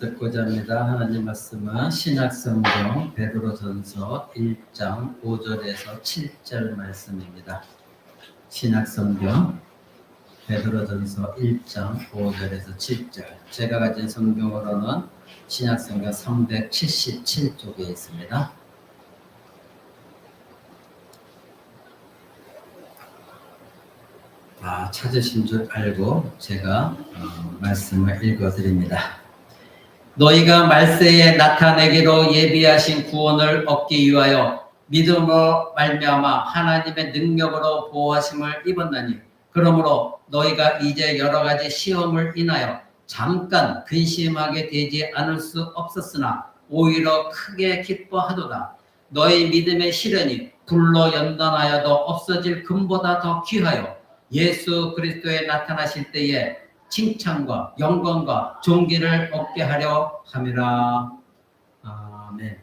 듣고자 합니다. 하나님 말씀은 신약성경 베드로전서 1장 5절에서 7절 말씀입니다. 신약성경 베드로전서 1장 5절에서 7절. 제가 가진 성경으로는 신약성경 377쪽에 있습니다. 찾으신 줄 알고 제가 말씀을 읽어드립니다. 너희가 말세에 나타내기로 예비하신 구원을 얻기 위하여 믿음으로 말미암아 하나님의 능력으로 보호하심을 입었나니, 그러므로 너희가 이제 여러 가지 시험을 인하여 잠깐 근심하게 되지 않을 수 없었으나 오히려 크게 기뻐하도다. 너희 믿음의 시련이 불로 연단하여도 없어질 금보다 더 귀하여 예수 그리스도에 나타나실 때에 칭찬과 영광과 존귀를 얻게 하려 함이라. 아멘.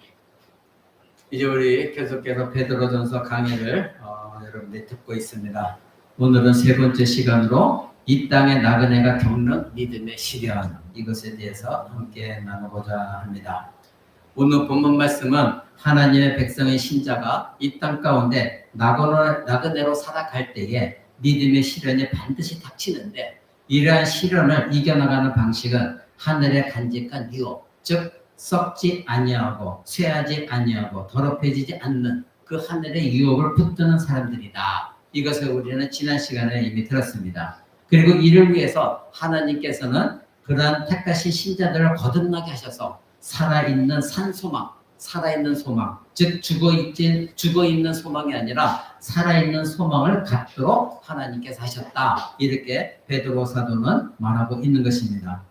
이제 우리 계속해서 베드로전서 강의를 여러분들이 듣고 있습니다. 오늘은 세 번째 시간으로 이 땅의 나그네가 겪는 믿음의 시련, 이것에 대해서 함께 나누고자 합니다. 오늘 본문 말씀은 하나님의 백성의 신자가 이 땅 가운데 나그네로 살아갈 때에 믿음의 시련이 반드시 닥치는데, 이러한 시련을 이겨나가는 방식은 하늘의 간직한 유업, 즉 썩지 아니하고 쇠하지 아니하고 더럽혀지지 않는 그 하늘의 유업을 붙드는 사람들이다. 이것을 우리는 지난 시간에 이미 들었습니다. 그리고 이를 위해서 하나님께서는 그러한 택하신 신자들을 거듭나게 하셔서 살아있는 살아있는 소망, 즉 죽어있는 소망이 아니라 살아있는 소망을 갖도록 하나님께서 하셨다. 이렇게 베드로 사도는 말하고 있는 것입니다.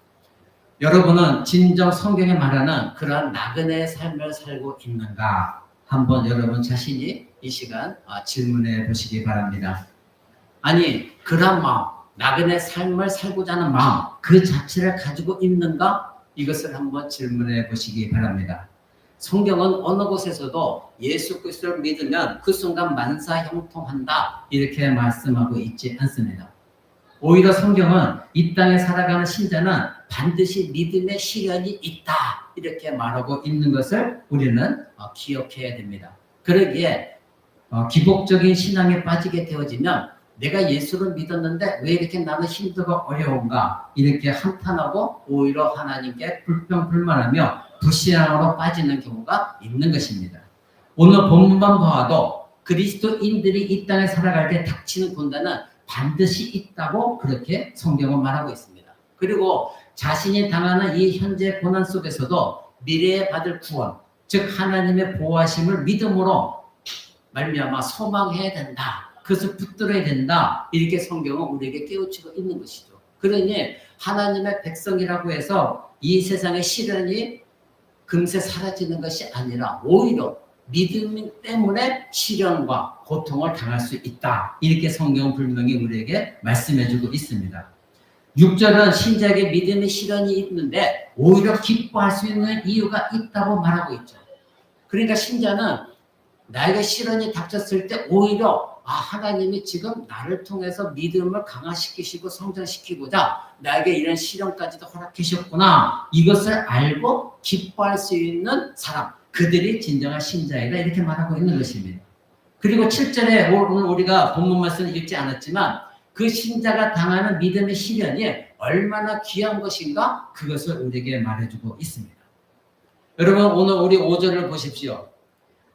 여러분은 진정 성경에 말하는 그러한 나그네의 삶을 살고 있는가? 한번 여러분 자신이 이 시간 질문해 보시기 바랍니다. 아니, 그러한 마음, 나그네 삶을 살고자 하는 마음, 그 자체를 가지고 있는가? 이것을 한번 질문해 보시기 바랍니다. 성경은 어느 곳에서도 예수 그리스도를 믿으면 그 순간 만사형통한다, 이렇게 말씀하고 있지 않습니다. 오히려 성경은 이 땅에 살아가는 신자는 반드시 믿음의 시련이 있다, 이렇게 말하고 있는 것을 우리는 기억해야 됩니다. 그러기에 기복적인 신앙에 빠지게 되어지면 내가 예수를 믿었는데 왜 이렇게 나는 힘들고 어려운가, 이렇게 한탄하고 오히려 하나님께 불평불만하며 불신앙으로 빠지는 경우가 있는 것입니다. 오늘 본문만 봐도 그리스도인들이 이 땅에 살아갈 때 닥치는 고난은 반드시 있다고 그렇게 성경은 말하고 있습니다. 그리고 자신이 당하는 이 현재 고난 속에서도 미래에 받을 구원, 즉 하나님의 보호하심을 믿음으로 말미암아 소망해야 된다, 그것을 붙들어야 된다, 이렇게 성경은 우리에게 깨우치고 있는 것이죠. 그러니 하나님의 백성이라고 해서 이 세상의 시련이 금세 사라지는 것이 아니라 오히려 믿음 때문에 시련과 고통을 당할 수 있다, 이렇게 성경은 분명히 우리에게 말씀해주고 있습니다. 6절은 신자에게 믿음의 시련이 있는데 오히려 기뻐할 수 있는 이유가 있다고 말하고 있죠. 그러니까 신자는 나에게 시련이 닥쳤을 때 오히려 하나님이 지금 나를 통해서 믿음을 강화시키시고 성장시키고자 나에게 이런 시련까지도 허락하셨구나, 이것을 알고 기뻐할 수 있는 사람, 그들이 진정한 신자이다, 이렇게 말하고 있는 것입니다. 그리고 7절에 오늘 우리가 본문 말씀을 읽지 않았지만 그 신자가 당하는 믿음의 시련이 얼마나 귀한 것인가, 그것을 우리에게 말해주고 있습니다. 여러분, 오늘 우리 5절을 보십시오.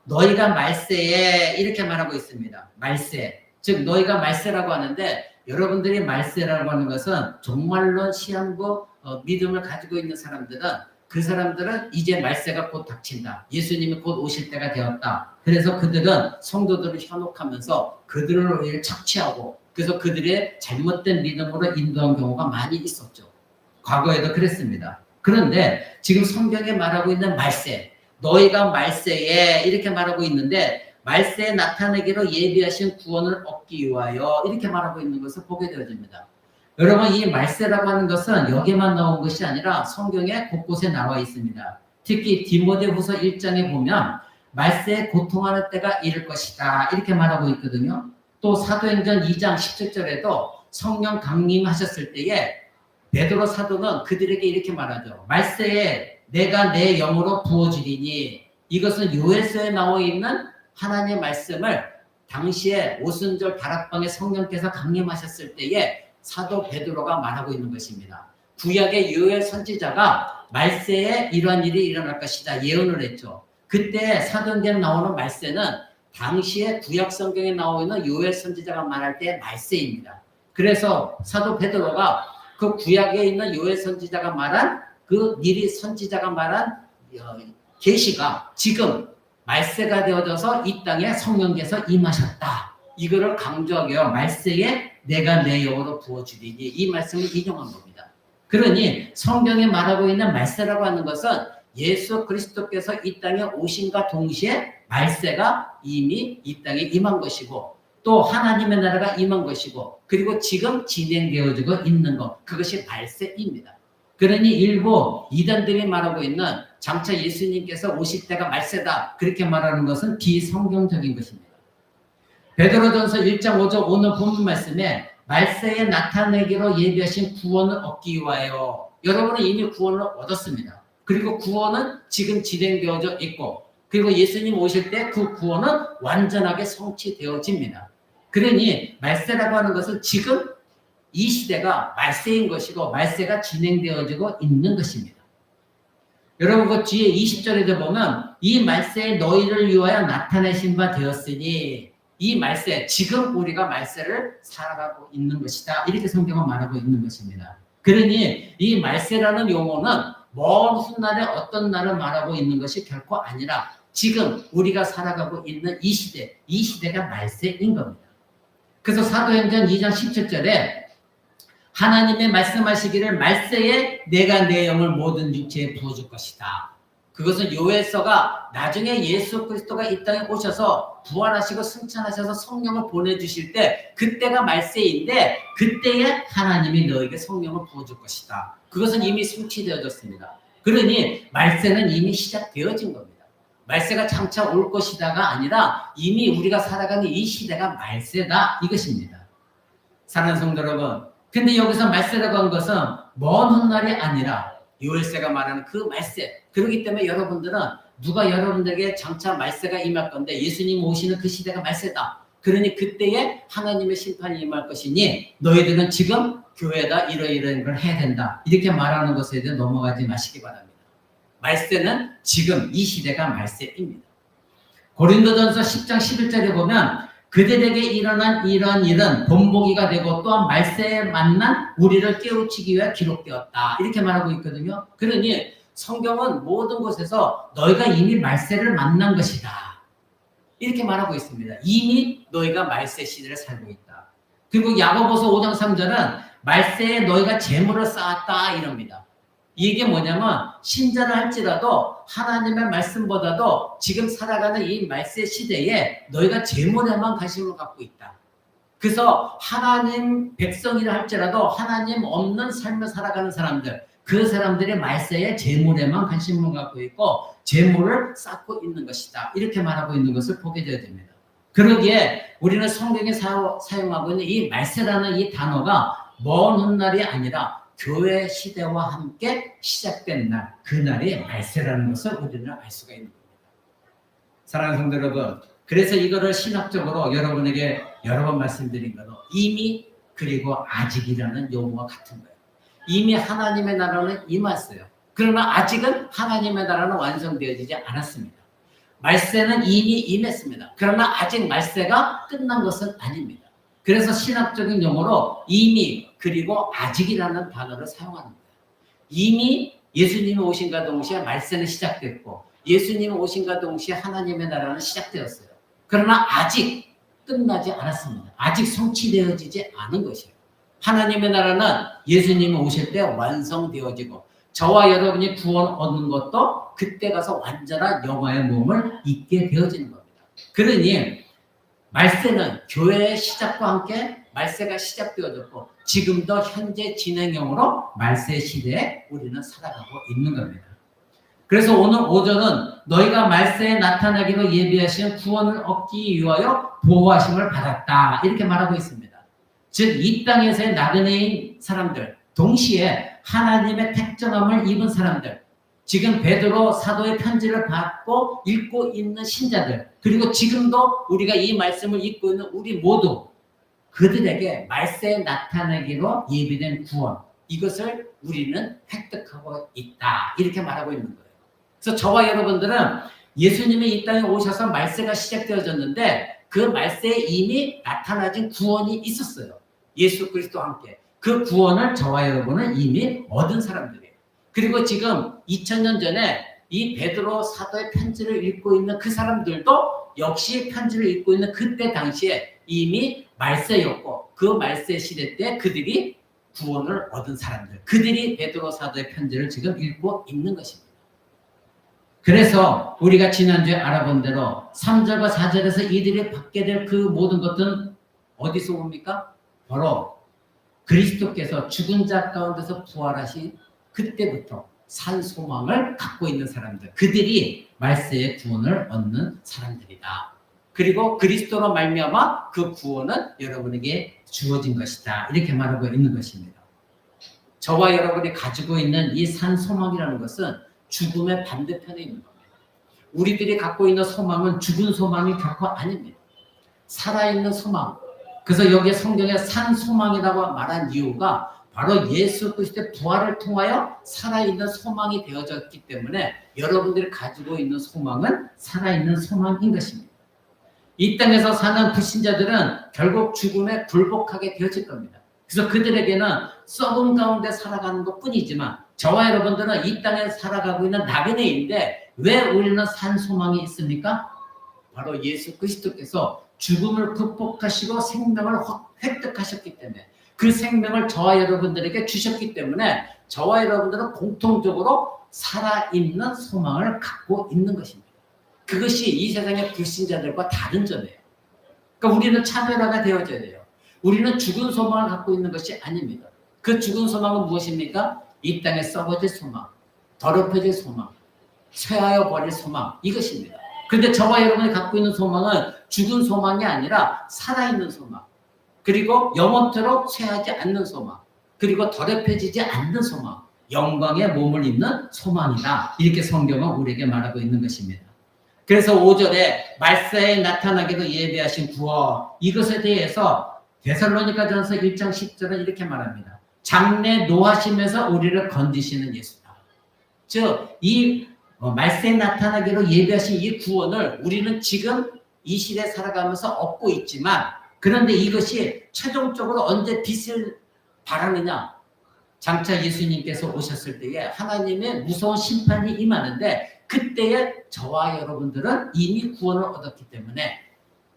너희가 말세에, 이렇게 말하고 있습니다. 말세, 즉 너희가 말세라고 하는데, 여러분들이 말세라고 하는 것은 종말론 시한부 믿음을 가지고 있는 사람들은, 그 사람들은 이제 말세가 곧 닥친다, 예수님이 곧 오실 때가 되었다, 그래서 그들은 성도들을 현혹하면서 그들을 오히려 착취하고, 그래서 그들의 잘못된 믿음으로 인도한 경우가 많이 있었죠. 과거에도 그랬습니다. 그런데 지금 성경에 말하고 있는 말세, 너희가 말세에, 이렇게 말하고 있는데 말세에 나타내기로 예비하신 구원을 얻기 위하여, 이렇게 말하고 있는 것을 보게 되어집니다. 여러분, 이 말세라고 하는 것은 여기만 나온 것이 아니라 성경에 곳곳에 나와 있습니다. 특히 디모데후서 1장에 보면 말세에 고통하는 때가 이를 것이다, 이렇게 말하고 있거든요. 또 사도행전 2장 17절에도 성령 강림하셨을 때에 베드로 사도는 그들에게 이렇게 말하죠. 말세에 내가 내 영으로 부어주리니, 이것은 요엘서에 나와 있는 하나님의 말씀을 당시에 오순절 다락방에 성령께서 강림하셨을 때에 사도 베드로가 말하고 있는 것입니다. 구약의 요엘 선지자가 말세에 이러한 일이 일어날 것이다 예언을 했죠. 그때 사도행전에 나오는 말세는 당시에 구약 성경에 나오고 있는 요엘 선지자가 말할 때 말세입니다. 그래서 사도 베드로가 그 구약에 있는 요엘 선지자가 말한 그 미리 선지자가 말한 계시가 지금 말세가 되어져서 이 땅에 성령께서 임하셨다. 이거를 강조하게요. 말세에 내가 내 영으로 부어주리니, 이 말씀을 인용한 겁니다. 그러니 성경에 말하고 있는 말세라고 하는 것은 예수 그리스도께서 이 땅에 오심과 동시에 말세가 이미 이 땅에 임한 것이고, 또 하나님의 나라가 임한 것이고, 그리고 지금 진행되어지고 있는 것, 그것이 말세입니다. 그러니 일부 이단들이 말하고 있는 장차 예수님께서 오실 때가 말세다, 그렇게 말하는 것은 비성경적인 것입니다. 베드로전서 1장 5절 오늘 본문 말씀에 말세에 나타내기로 예비하신 구원을 얻기 위하여, 여러분은 이미 구원을 얻었습니다. 그리고 구원은 지금 진행되어져 있고, 그리고 예수님 오실 때 그 구원은 완전하게 성취되어집니다. 그러니 말세라고 하는 것은 지금 이 시대가 말세인 것이고, 말세가 진행되어지고 있는 것입니다. 여러분 그 뒤에 20절에 보면 이 말세에 너희를 위하여 나타내신 바 되었으니, 이 말세, 지금 우리가 말세를 살아가고 있는 것이다, 이렇게 성경은 말하고 있는 것입니다. 그러니 이 말세라는 용어는 먼 훗날에 어떤 날을 말하고 있는 것이 결코 아니라 지금 우리가 살아가고 있는 이 시대, 이 시대가 말세인 겁니다. 그래서 사도행전 2장 17절에 하나님의 말씀하시기를 말세에 내가 내 영을 모든 육체에 부어줄 것이다. 그것은 요엘서가 나중에 예수 그리스도가 이 땅에 오셔서 부활하시고 승천하셔서 성령을 보내주실 때, 그때가 말세인데 그때에 하나님이 너에게 성령을 부어줄 것이다. 그것은 이미 성취되어졌습니다. 그러니 말세는 이미 시작되어진 겁니다. 말세가 장차 올 것이다가 아니라 이미 우리가 살아가는 이 시대가 말세다, 이것입니다. 사랑하는 성도 여러분, 근데 여기서 말세라고 한 것은 먼 훗날이 아니라 요엘서가 말하는 그 말세. 그렇기 때문에 여러분들은 누가 여러분들에게 장차 말세가 임할 건데 예수님 오시는 그 시대가 말세다, 그러니 그때에 하나님의 심판이 임할 것이니 너희들은 지금 교회다 이러이러한 걸 해야 된다, 이렇게 말하는 것에 대해 넘어가지 마시기 바랍니다. 말세는 지금 이 시대가 말세입니다. 고린도전서 10장 11절에 보면 그들에게 일어난 이런 일은 본보기가 되고 또한 말세에 만난 우리를 깨우치기 위해 기록되었다, 이렇게 말하고 있거든요. 그러니 성경은 모든 곳에서 너희가 이미 말세를 만난 것이다, 이렇게 말하고 있습니다. 이미 너희가 말세 시대를 살고 있다. 그리고 야고보서 5장 3절은 말세에 너희가 재물을 쌓았다, 이럽니다. 이게 뭐냐면 신자를 할지라도 하나님의 말씀보다도 지금 살아가는 이 말세 시대에 너희가 재물에만 관심을 갖고 있다. 그래서 하나님 백성이라 할지라도 하나님 없는 삶을 살아가는 사람들, 그 사람들이 말세에 재물에만 관심을 갖고 있고 재물을 쌓고 있는 것이다, 이렇게 말하고 있는 것을 보게 되어집니다. 그러기에 우리는 성경에 사용하고 있는 이 말세라는 이 단어가 먼 훗날이 아니라 교회 시대와 함께 시작된 날, 그날이 말세라는 것을 우리는 알 수가 있는 겁니다. 사랑하는 성도 여러분, 그래서 이거를 신학적으로 여러분에게 여러 번 말씀드린 거로 이미 그리고 아직이라는 용어가 같은 거예요. 이미 하나님의 나라는 임했어요. 그러나 아직은 하나님의 나라는 완성되어지지 않았습니다. 말세는 이미 임했습니다. 그러나 아직 말세가 끝난 것은 아닙니다. 그래서 신학적인 용어로 이미 그리고 아직이라는 단어를 사용하는 거예요. 이미 예수님이 오신과 동시에 말세는 시작됐고 예수님이 오신과 동시에 하나님의 나라는 시작되었어요. 그러나 아직 끝나지 않았습니다. 아직 성취되어지지 않은 것이에요. 하나님의 나라는 예수님이 오실 때 완성되어지고 저와 여러분이 구원 얻는 것도 그때 가서 완전한 영화의 몸을 입게 되어지는 겁니다. 그러니 말세는 교회의 시작과 함께 말세가 시작되어졌고 지금도 현재 진행형으로 말세 시대에 우리는 살아가고 있는 겁니다. 그래서 오늘 5절은 너희가 말세에 나타나기로 예비하신 구원을 얻기 위하여 보호하심을 받았다, 이렇게 말하고 있습니다. 즉 이 땅에서의 나그네인 사람들, 동시에 하나님의 택정함을 입은 사람들, 지금 베드로 사도의 편지를 받고 읽고 있는 신자들, 그리고 지금도 우리가 이 말씀을 읽고 있는 우리 모두, 그들에게 말세에 나타나기로 예비된 구원, 이것을 우리는 획득하고 있다, 이렇게 말하고 있는 거예요. 그래서 저와 여러분들은 예수님이 이 땅에 오셔서 말세가 시작되어졌는데 그 말세에 이미 나타나진 구원이 있었어요. 예수 그리스도와 함께. 그 구원을 저와 여러분은 이미 얻은 사람들이에요. 그리고 지금 2000년 전에 이 베드로 사도의 편지를 읽고 있는 그 사람들도 역시 편지를 읽고 있는 그때 당시에 이미 말세였고, 그 말세 시대 때 그들이 구원을 얻은 사람들, 그들이 베드로 사도의 편지를 지금 읽고 있는 것입니다. 그래서 우리가 지난주에 알아본 대로 3절과 4절에서 이들이 받게 될 그 모든 것들은 어디서 옵니까? 바로 그리스도께서 죽은 자 가운데서 부활하신 그때부터 산 소망을 갖고 있는 사람들, 그들이 말세의 구원을 얻는 사람들이다. 그리고 그리스도로 말미암아 그 구원은 여러분에게 주어진 것이다, 이렇게 말하고 있는 것입니다. 저와 여러분이 가지고 있는 이 산 소망이라는 것은 죽음의 반대편에 있는 겁니다. 우리들이 갖고 있는 소망은 죽은 소망이 결코 아닙니다. 살아있는 소망. 그래서 여기 성경에 산 소망이라고 말한 이유가 바로 예수 그리스도의 부활을 통하여 살아있는 소망이 되어졌기 때문에 여러분들이 가지고 있는 소망은 살아있는 소망인 것입니다. 이 땅에서 사는 불신자들은 결국 죽음에 굴복하게 되어질 겁니다. 그래서 그들에게는 썩음 가운데 살아가는 것 뿐이지만 저와 여러분들은 이 땅에 살아가고 있는 나그네인데 왜 우리는 산 소망이 있습니까? 바로 예수 그리스도께서 죽음을 극복하시고 생명을 획득하셨기 때문에, 그 생명을 저와 여러분들에게 주셨기 때문에 저와 여러분들은 공통적으로 살아있는 소망을 갖고 있는 것입니다. 그것이 이 세상의 불신자들과 다른 점이에요. 그러니까 우리는 차별화가 되어져야 돼요. 우리는 죽은 소망을 갖고 있는 것이 아닙니다. 그 죽은 소망은 무엇입니까? 이 땅에 썩어질 소망, 더럽혀질 소망, 쇠하여 버릴 소망, 이것입니다. 그런데 저와 여러분이 갖고 있는 소망은 죽은 소망이 아니라 살아있는 소망, 그리고 영원토록 쇠하지 않는 소망, 그리고 더럽혀지지 않는 소망, 영광의 몸을 입는 소망이다, 이렇게 성경은 우리에게 말하고 있는 것입니다. 그래서 5절에 말세에 나타나기로 예비하신 구원, 이것에 대해서 데살로니가전서 1장 10절은 이렇게 말합니다. 장래 노하시면서 우리를 건지시는 예수다. 즉, 이 말세에 나타나기로 예비하신 이 구원을 우리는 지금 이 시대에 살아가면서 얻고 있지만, 그런데 이것이 최종적으로 언제 빛을 발하느냐? 장차 예수님께서 오셨을 때에 하나님의 무서운 심판이 임하는데, 그때에 저와 여러분들은 이미 구원을 얻었기 때문에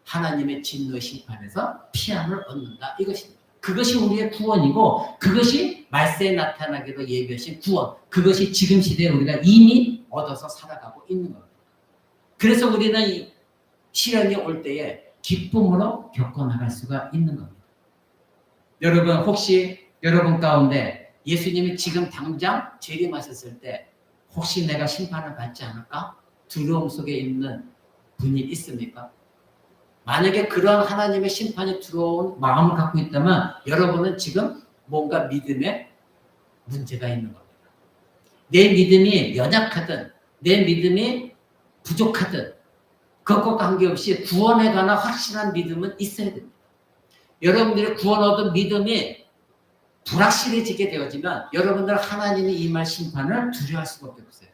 하나님의 진노의 심판에서 피함을 얻는다, 이것입니다. 그것이 우리의 구원이고, 그것이 말세에 나타나기로 예비하신 구원, 그것이 지금 시대에 우리가 이미 얻어서 살아가고 있는 겁니다. 그래서 우리는 이 시련이 올 때에 기쁨으로 겪어나갈 수가 있는 겁니다. 여러분, 혹시 여러분 가운데 예수님이 지금 당장 재림하셨을 때 혹시 내가 심판을 받지 않을까? 두려움 속에 있는 분이 있습니까? 만약에 그런 하나님의 심판이 들어온 마음을 갖고 있다면 여러분은 지금 뭔가 믿음에 문제가 있는 겁니다. 내 믿음이 연약하든 내 믿음이 부족하든 그것과 관계없이 구원에 관한 확실한 믿음은 있어야 됩니다. 여러분들이 구원 얻은 믿음이 불확실해지게 되어지면 여러분들 하나님이 임할 심판을 두려워할 수밖에 없어요.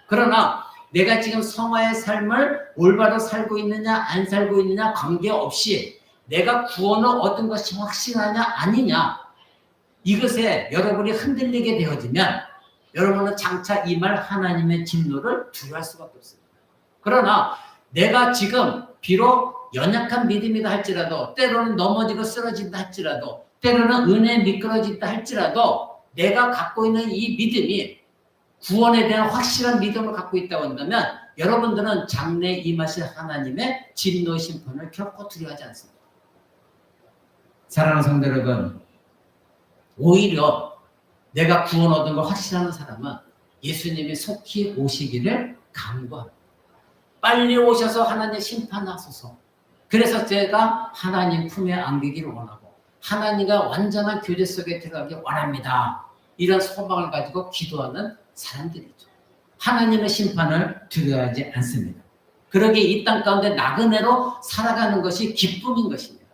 그러나 내가 지금 성화의 삶을 올바로 살고 있느냐 안 살고 있느냐 관계없이 내가 구원을 얻은 것이 확실하냐 아니냐, 이것에 여러분이 흔들리게 되어지면 여러분은 장차 임할 하나님의 진노를 두려워할 수밖에 없습니다. 그러나 내가 지금 비록 연약한 믿음이다 할지라도, 때로는 넘어지고 쓰러진다 할지라도, 때로는 은혜에 미끄러진다 할지라도 내가 갖고 있는 이 믿음이 구원에 대한 확실한 믿음을 갖고 있다고 한다면 여러분들은 장래에 임하실 하나님의 진노의 심판을 결코 두려워하지 않습니다. 사랑하는 성도 여러분, 오히려 내가 구원 얻은 걸 확신하는 사람은 예수님이 속히 오시기를 간구합니다. 빨리 오셔서 하나님 심판하소서. 그래서 제가 하나님 품에 안기기를 원하고 하나님과 완전한 교제 속에 들어가기 원합니다. 이런 소망을 가지고 기도하는 사람들이죠. 하나님의 심판을 두려워하지 않습니다. 그러기에 이 땅 가운데 나그네로 살아가는 것이 기쁨인 것입니다.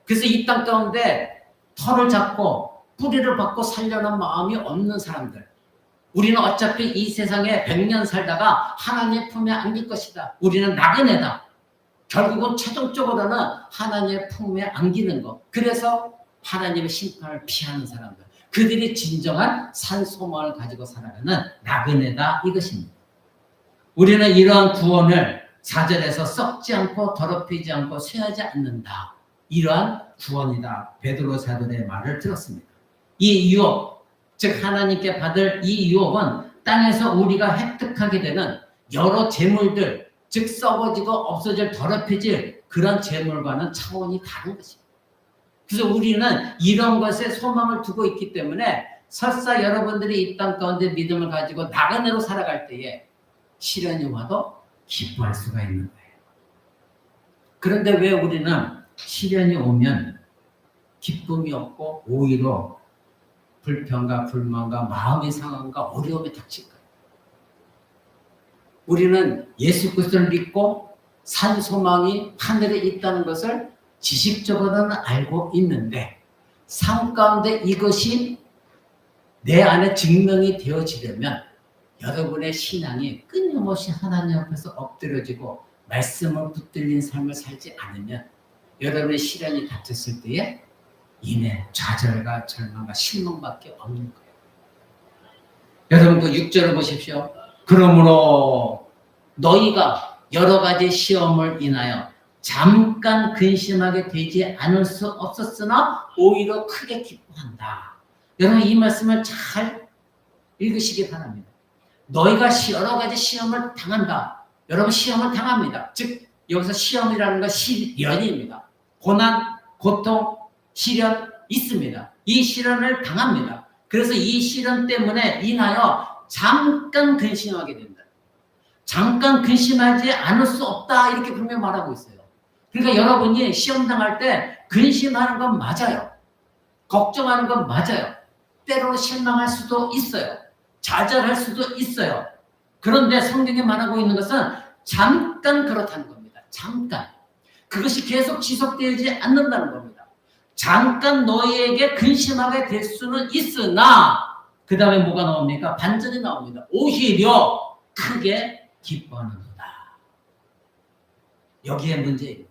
그래서 이 땅 가운데 털을 잡고 뿌리를 받고 살려는 마음이 없는 사람들, 우리는 어차피 이 세상에 100년 살다가 하나님의 품에 안길 것이다. 우리는 나그네다. 결국은 최종적으로는 하나님의 품에 안기는 것. 그래서 하나님의 심판을 피하는 사람들, 그들이 진정한 산소망을 가지고 살아가는 나그네다 이것입니다. 우리는 이러한 구원을 4절에서 썩지 않고 더럽히지 않고 쇠하지 않는다. 이러한 구원이다. 베드로 사도의 말을 들었습니다. 이 유업, 즉 하나님께 받을 이 유업은 땅에서 우리가 획득하게 되는 여러 재물들, 즉 썩어지고 없어질 더럽혀질 그런 재물과는 차원이 다른 것입니다. 그래서 우리는 이런 것에 소망을 두고 있기 때문에 설사 여러분들이 이 땅 가운데 믿음을 가지고 나그네로 살아갈 때에 시련이 와도 기뻐할 수가 있는 거예요. 그런데 왜 우리는 시련이 오면 기쁨이 없고 오히려 불평과 불만과 마음의 상함과 어려움이 닥칠까요? 우리는 예수 그리스도를 믿고 산 소망이 하늘에 있다는 것을 지식적으로는 알고 있는데 삶 가운데 이것이 내 안에 증명이 되어지려면 여러분의 신앙이 끊임없이 하나님 앞에서 엎드려지고 말씀을 붙들린 삶을 살지 않으면 여러분의 시련이 닥쳤을 때에 이내 좌절과 절망과 실망밖에 없는 거예요. 여러분 그 6절을 보십시오. 그러므로 너희가 여러 가지 시험을 인하여 잠깐 근심하게 되지 않을 수 없었으나 오히려 크게 기뻐한다. 여러분 이 말씀을 잘 읽으시기 바랍니다. 너희가 여러 가지 시험을 당한다. 여러분 시험을 당합니다. 즉 여기서 시험이라는 건 시련입니다. 고난, 고통, 시련 있습니다. 이 시련을 당합니다. 그래서 이 시련 때문에 인하여 잠깐 근심하게 된다. 잠깐 근심하지 않을 수 없다. 이렇게 분명히 말하고 있어요. 그러니까 여러분이 시험 당할 때 근심하는 건 맞아요. 걱정하는 건 맞아요. 때로 실망할 수도 있어요. 좌절할 수도 있어요. 그런데 성경에 말하고 있는 것은 잠깐 그렇다는 겁니다. 잠깐. 그것이 계속 지속되지 않는다는 겁니다. 잠깐 너희에게 근심하게 될 수는 있으나 그 다음에 뭐가 나옵니까? 반전이 나옵니다. 오히려 크게 기뻐하는 거다. 여기에 문제입니다.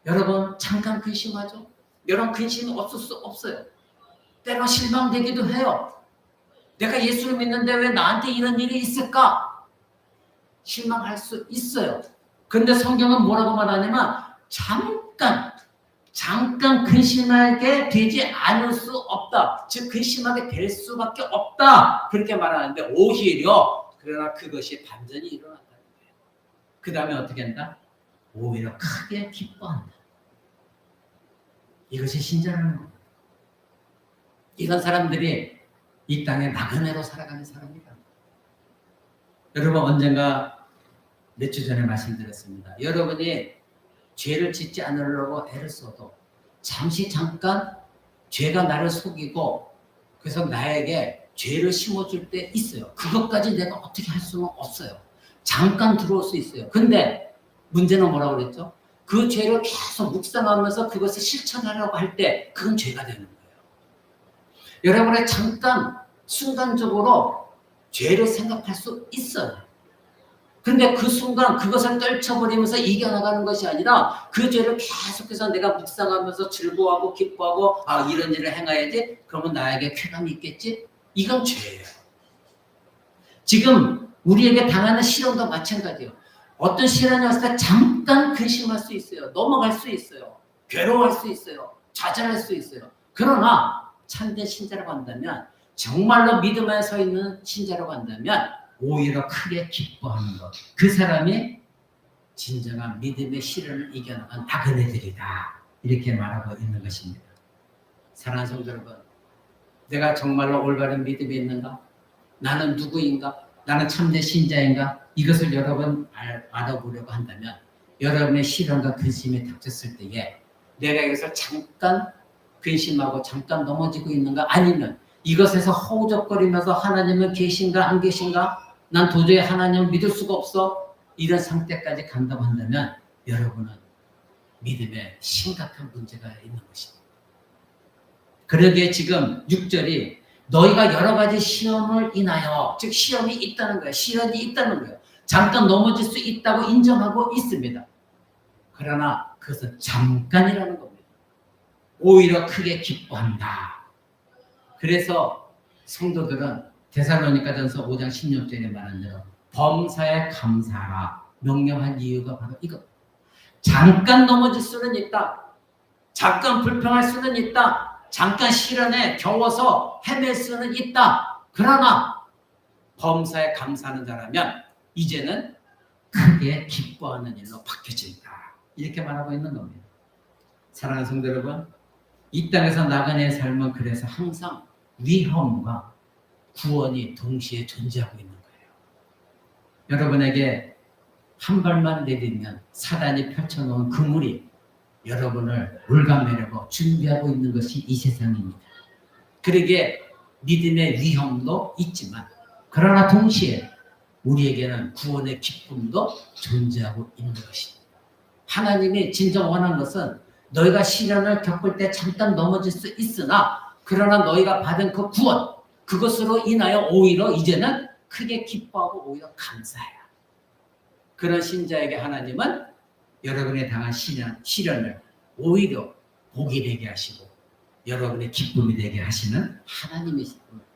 여러분 잠깐 근심하죠? 여러분 근심이 없을 수 없어요. 때로 실망되기도 해요. 내가 예수를 믿는데 왜 나한테 이런 일이 있을까? 실망할 수 있어요. 그런데 성경은 뭐라고 말하냐면 잠깐 근심하게 되지 않을 수 없다. 즉 근심하게 될 수밖에 없다. 그렇게 말하는데 오히려 그러나 그것이 반전이 일어난다는 거예요. 그 다음에 어떻게 한다? 오히려 크게 기뻐한다. 이것이 신자라는 겁니다. 이런 사람들이 이 땅에 나그네로 살아가는 사람이다. 여러분 언젠가 몇 주 전에 말씀드렸습니다. 여러분이 죄를 짓지 않으려고 애를 써도 잠깐 죄가 나를 속이고 그래서 나에게 죄를 심어줄 때 있어요. 그것까지 내가 어떻게 할 수는 없어요. 잠깐 들어올 수 있어요. 근데 문제는 뭐라고 그랬죠? 그 죄를 계속 묵상하면서 그것을 실천하려고 할 때 그건 죄가 되는 거예요. 여러분의 잠깐 순간적으로 죄를 생각할 수 있어요. 근데 그 순간 그것을 떨쳐버리면서 이겨나가는 것이 아니라 그 죄를 계속해서 내가 묵상하면서 즐거워하고 기뻐하고 이런 일을 행해야지 그러면 나에게 쾌감이 있겠지? 이건 죄예요. 지금 우리에게 당하는 시련도 마찬가지예요. 어떤 시련이 왔을 때 잠깐 근심할 수 있어요. 넘어갈 수 있어요. 괴로워할 수 있어요. 좌절할 수 있어요. 그러나 참된 신자라고 한다면 정말로 믿음 안에 서 있는 신자라고 한다면 오히려 크게 기뻐하는 것. 그 사람이 진정한 믿음의 시련을 이겨나간 나그네들이다. 이렇게 말하고 있는 것입니다. 사랑하는 성도 여러분, 내가 정말로 올바른 믿음이 있는가? 나는 누구인가? 나는 참된 신자인가? 이것을 여러분 알아보려고 한다면 여러분의 시련과 근심이 닥쳤을 때에 내가 이것을 잠깐 근심하고 잠깐 넘어지고 있는가, 아니면 이것에서 허우적거리면서 하나님은 계신가 안 계신가, 난 도저히 하나님을 믿을 수가 없어, 이런 상태까지 간다고 한다면 여러분은 믿음에 심각한 문제가 있는 것입니다. 그러기에 지금 6절이 너희가 여러 가지 시험을 인하여, 즉 시험이 있다는 거예요. 시련이 있다는 거예요. 잠깐 넘어질 수 있다고 인정하고 있습니다. 그러나 그것은 잠깐이라는 겁니다. 오히려 크게 기뻐한다. 그래서 성도들은 데살로니가전서 5장 16절에 말한 대로 범사에 감사하라 명령한 이유가 바로 이것. 잠깐 넘어질 수는 있다. 잠깐 불평할 수는 있다. 잠깐 시련에 겨워서 헤맬 수는 있다. 그러나 범사에 감사하는 자라면 이제는 크게 기뻐하는 일로 바뀌어진다. 이렇게 말하고 있는 겁니다. 사랑하는 성도 여러분, 이 땅에서 나그네의 삶은 그래서 항상 위험과 구원이 동시에 존재하고 있는 거예요. 여러분에게 한 발만 내딛면 사단이 펼쳐놓은 그물이 여러분을 올가매려고 준비하고 있는 것이 이 세상입니다. 그러기에 믿음의 위험도 있지만, 그러나 동시에 우리에게는 구원의 기쁨도 존재하고 있는 것입니다. 하나님이 진정 원하는 것은 너희가 시련을 겪을 때 잠깐 넘어질 수 있으나, 그러나 너희가 받은 그 구원, 그것으로 인하여 오히려 이제는 크게 기뻐하고 오히려 감사해요. 그런 신자에게 하나님은 여러분이 당한 시련을 오히려 복이 되게 하시고 여러분의 기쁨이 되게 하시는 하나님이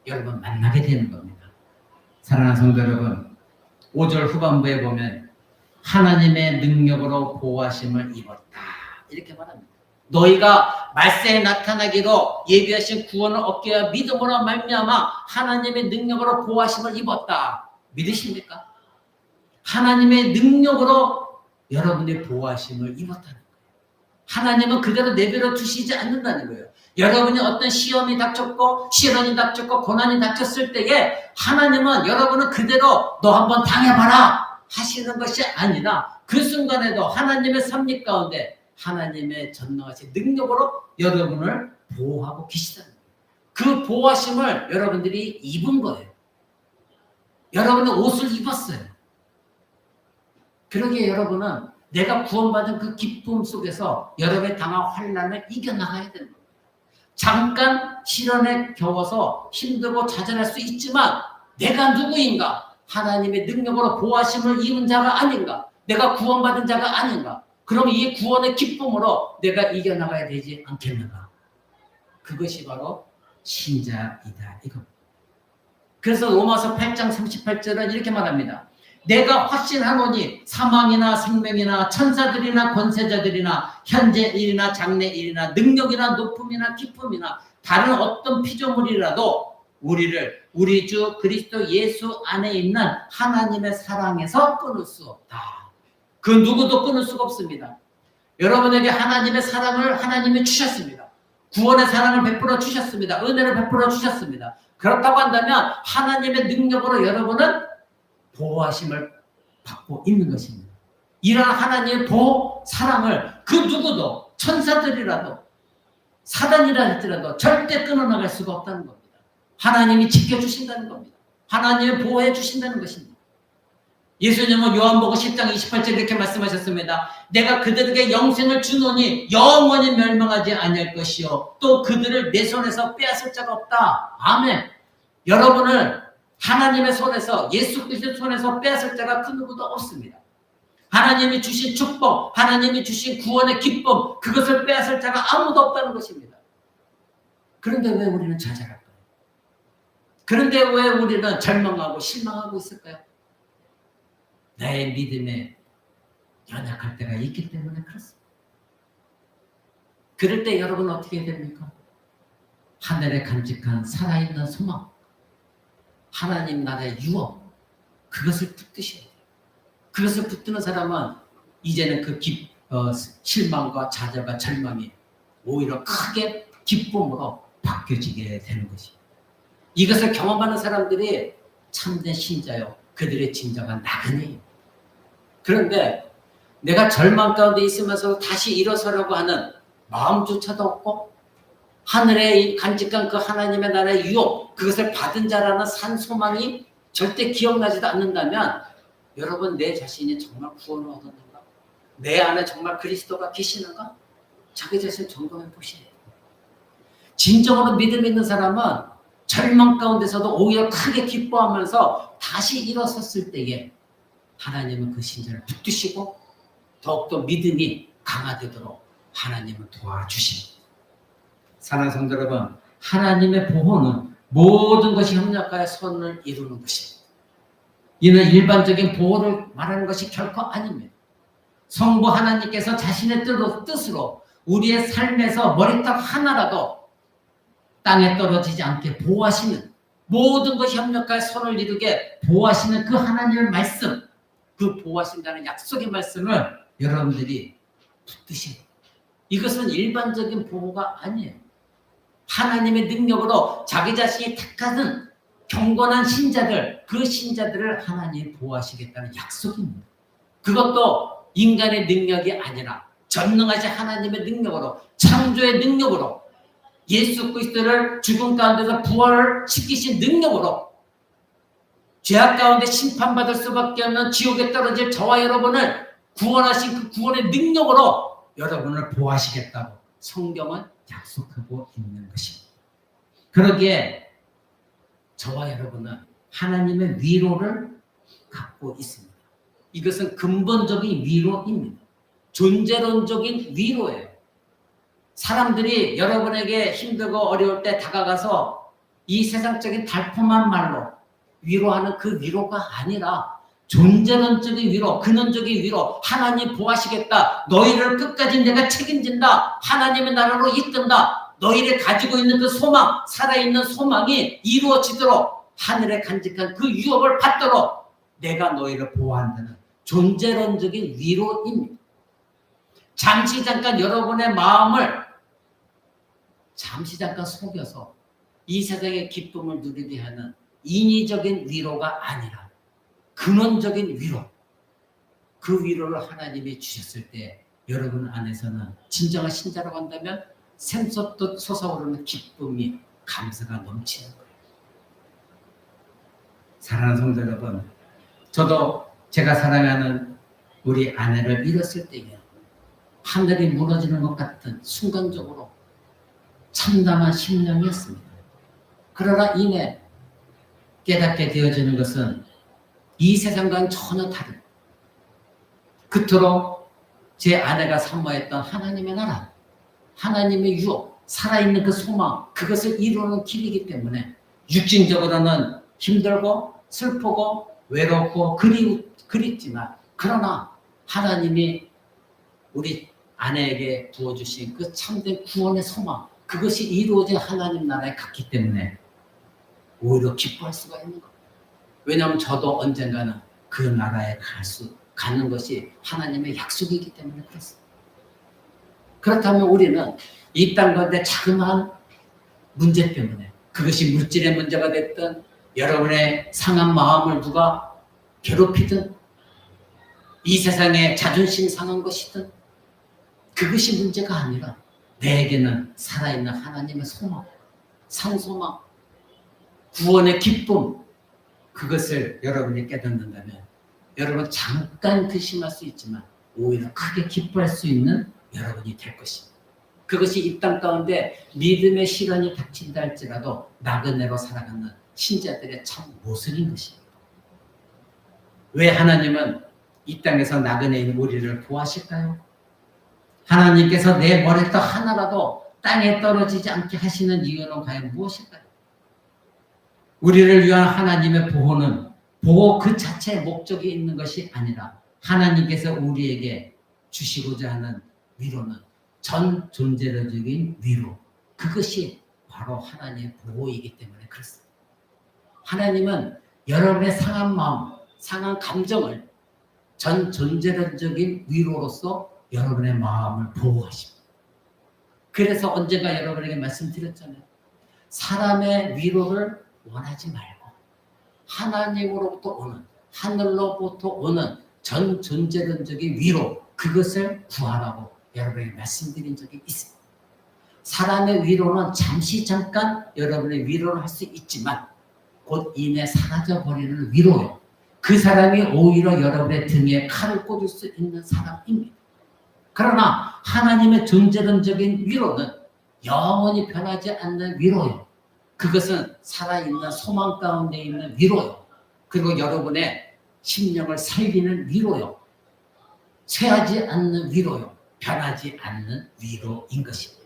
여러분 만나게 되는 겁니다. 사랑하는 성도 여러분, 5절 후반부에 보면 하나님의 능력으로 보호하심을 입었다, 이렇게 말합니다. 너희가 말세에 나타나기로 예비하신 구원을 얻게 하여 믿음으로 말미암아 하나님의 능력으로 보호하심을 입었다. 믿으십니까? 하나님의 능력으로 여러분의 보호하심을 입었다는 거예요. 하나님은 그대로 내버려 두시지 않는다는 거예요. 여러분이 어떤 시험이 닥쳤고 시련이 닥쳤고 고난이 닥쳤을 때에 하나님은 여러분은 그대로 너 한번 당해봐라 하시는 것이 아니라 그 순간에도 하나님의 섭리 가운데 하나님의 전능하신 능력으로 여러분을 보호하고 계시다는 거예요. 그 보호하심을 여러분들이 입은 거예요. 여러분은 옷을 입었어요. 그러기에 여러분은 내가 구원받은 그 기쁨 속에서 여러분의 당한 환난을 이겨나가야 되는 거예요. 잠깐 시련에 겨워서 힘들고 좌절할 수 있지만 내가 누구인가? 하나님의 능력으로 보호하심을 입은 자가 아닌가? 내가 구원받은 자가 아닌가? 그럼 이 구원의 기쁨으로 내가 이겨나가야 되지 않겠는가? 그것이 바로 신자이다, 이겁니다. 그래서 로마서 8장 38절은 이렇게 말합니다. 내가 확신하노니 사망이나 생명이나 천사들이나 권세자들이나 현재 일이나 장래 일이나 능력이나 높음이나 기쁨이나 다른 어떤 피조물이라도 우리를 우리 주 그리스도 예수 안에 있는 하나님의 사랑에서 끊을 수 없다. 그 누구도 끊을 수가 없습니다. 여러분에게 하나님의 사랑을 하나님이 주셨습니다. 구원의 사랑을 베풀어 주셨습니다. 은혜를 베풀어 주셨습니다. 그렇다고 한다면 하나님의 능력으로 여러분은 보호하심을 받고 있는 것입니다. 이런 하나님의 보호, 사랑을 그 누구도 천사들이라도 사단이라 할지라도 절대 끊어나갈 수가 없다는 겁니다. 하나님이 지켜주신다는 겁니다. 하나님이 보호해 주신다는 것입니다. 예수님은 요한복음 10장 28절 이렇게 말씀하셨습니다. 내가 그들에게 영생을 주노니 영원히 멸망하지 아니할 것이요 또 그들을 내 손에서 빼앗을 자가 없다. 아멘. 여러분을 하나님의 손에서, 예수 그리스도의 손에서 빼앗을 자가 그 누구도 없습니다. 하나님이 주신 축복, 하나님이 주신 구원의 기쁨, 그것을 빼앗을 자가 아무도 없다는 것입니다. 그런데 왜 우리는 좌절할까요? 그런데 왜 우리는 절망하고 실망하고 있을까요? 나의 믿음에 연약할 때가 있기 때문에 그렇습니다. 그럴 때 여러분은 어떻게 해야 됩니까? 하늘에 간직한 살아있는 소망, 하나님 나라의 유업, 그것을 붙드셔야 돼요. 그것을 붙드는 사람은 이제는 그 실망과 좌절과 절망이 오히려 크게 기쁨으로 바뀌어지게 되는 것입니다. 이것을 경험하는 사람들이 참된 신자요, 그들의 진정한 나그네예요. 그런데 내가 절망 가운데 있으면서 다시 일어서려고 하는 마음조차도 없고 하늘에 간직한 그 하나님의 나라의 유업, 그것을 받은 자라는 산 소망이 절대 기억나지도 않는다면 여러분, 내 자신이 정말 구원을 얻었는가? 내 안에 정말 그리스도가 계시는가? 자기 자신을 점검해 보시래요. 진정으로 믿음 있는 사람은 절망 가운데서도 오히려 크게 기뻐하면서 다시 일어섰을 때에 하나님은 그 신자를 붙드시고 더욱더 믿음이 강화되도록 하나님은 도와주십니다. 사랑하는 성도 여러분, 하나님의 보호는 모든 것이 협력하여 선을 이루는 것입니다. 이는 일반적인 보호를 말하는 것이 결코 아닙니다. 성부 하나님께서 자신의 뜻으로 우리의 삶에서 머리털 하나라도 땅에 떨어지지 않게 보호하시는, 모든 것이 협력하여 선을 이루게 보호하시는 그 하나님의 말씀, 그 보호하신다는 약속의 말씀을 여러분들이 붙드셔야 돼요. 이것은 일반적인 보호가 아니에요. 하나님의 능력으로 자기 자신이 택하는 경건한 신자들, 그 신자들을 하나님이 보호하시겠다는 약속입니다. 그것도 인간의 능력이 아니라 전능하신 하나님의 능력으로, 창조의 능력으로, 예수 그리스도를 죽음 가운데서 부활을 시키신 능력으로, 죄악 가운데 심판받을 수밖에 없는 지옥에 떨어질 저와 여러분을 구원하신 그 구원의 능력으로 여러분을 보호하시겠다고 성경은 약속하고 있는 것입니다. 그러기에 저와 여러분은 하나님의 위로를 갖고 있습니다. 이것은 근본적인 위로입니다. 존재론적인 위로예요. 사람들이 여러분에게 힘들고 어려울 때 다가가서 이 세상적인 달콤한 말로 위로하는 그 위로가 아니라 존재론적인 위로, 근원적인 위로, 하나님 보호하시겠다, 너희를 끝까지 내가 책임진다, 하나님의 나라로 이끈다, 너희를 가지고 있는 그 소망, 살아있는 소망이 이루어지도록 하늘에 간직한 그 유업을 받도록 내가 너희를 보호한다는 존재론적인 위로입니다. 잠시 잠깐 여러분의 마음을 잠시 잠깐 속여서 이 세상의 기쁨을 누리게 하는 인위적인 위로가 아니라 근원적인 위로, 그 위로를 하나님이 주셨을 때 여러분 안에서는 진정한 신자라고 한다면 샘솟듯 솟아오르는 기쁨이, 감사가 넘치는 거예요. 사랑하는 성도 여러분, 저도 제가 사랑하는 우리 아내를 잃었을 때에 하늘이 무너지는 것 같은 순간적으로 참담한 심령이었습니다. 그러나 이내 깨닫게 되어지는 것은 이 세상과는 전혀 다른, 그토록 제 아내가 사모했던 하나님의 나라, 하나님의 유업, 살아있는 그 소망, 그것을 이루는 길이기 때문에 육신적으로는 힘들고 슬프고 외롭고 그립지만, 그러나 하나님이 우리 아내에게 부어주신 그 참된 구원의 소망, 그것이 이루어진 하나님 나라에 갔기 때문에 오히려 기뻐할 수가 있는 거예요. 왜냐하면 저도 언젠가는 그 나라에 가는 것이 하나님의 약속이기 때문에 그렇습니다. 그렇다면 우리는 이 땅 가운데 자그마한 문제 때문에, 그것이 물질의 문제가 됐든 여러분의 상한 마음을 누가 괴롭히든 이 세상에 자존심 상한 것이든 그것이 문제가 아니라 내게는 살아있는 하나님의 소망, 상소망, 구원의 기쁨, 그것을 여러분이 깨닫는다면 여러분 잠깐 근심할 수 있지만 오히려 크게 기뻐할 수 있는 여러분이 될 것입니다. 그것이 이 땅 가운데 믿음의 시련이 닥친다 할지라도 나그네로 살아가는 신자들의 참 모습인 것입니다. 왜 하나님은 이 땅에서 나그네인 우리를 보호하실까요? 하나님께서 내 머리털 하나라도 땅에 떨어지지 않게 하시는 이유는 과연 무엇일까요? 우리를 위한 하나님의 보호는 보호 그 자체의 목적이 있는 것이 아니라 하나님께서 우리에게 주시고자 하는 위로는 전 존재론적인 위로, 그것이 바로 하나님의 보호이기 때문에 그렇습니다. 하나님은 여러분의 상한 마음, 상한 감정을 전 존재론적인 위로로서 여러분의 마음을 보호하십니다. 그래서 언젠가 여러분에게 말씀드렸잖아요. 사람의 위로를 원하지 말고 하나님으로부터 오는, 하늘로부터 오는 전 존재론적인 위로, 그것을 구하라고 여러분에게 말씀드린 적이 있습니다. 사람의 위로는 잠시 잠깐 여러분의 위로를 할 수 있지만 곧 이내 사라져버리는 위로요. 그 사람이 오히려 여러분의 등에 칼을 꽂을 수 있는 사람입니다. 그러나 하나님의 존재론적인 위로는 영원히 변하지 않는 위로요. 그것은 살아있는 소망 가운데 있는 위로요. 그리고 여러분의 심령을 살리는 위로요. 쇠하지 않는 위로요. 변하지 않는 위로인 것입니다.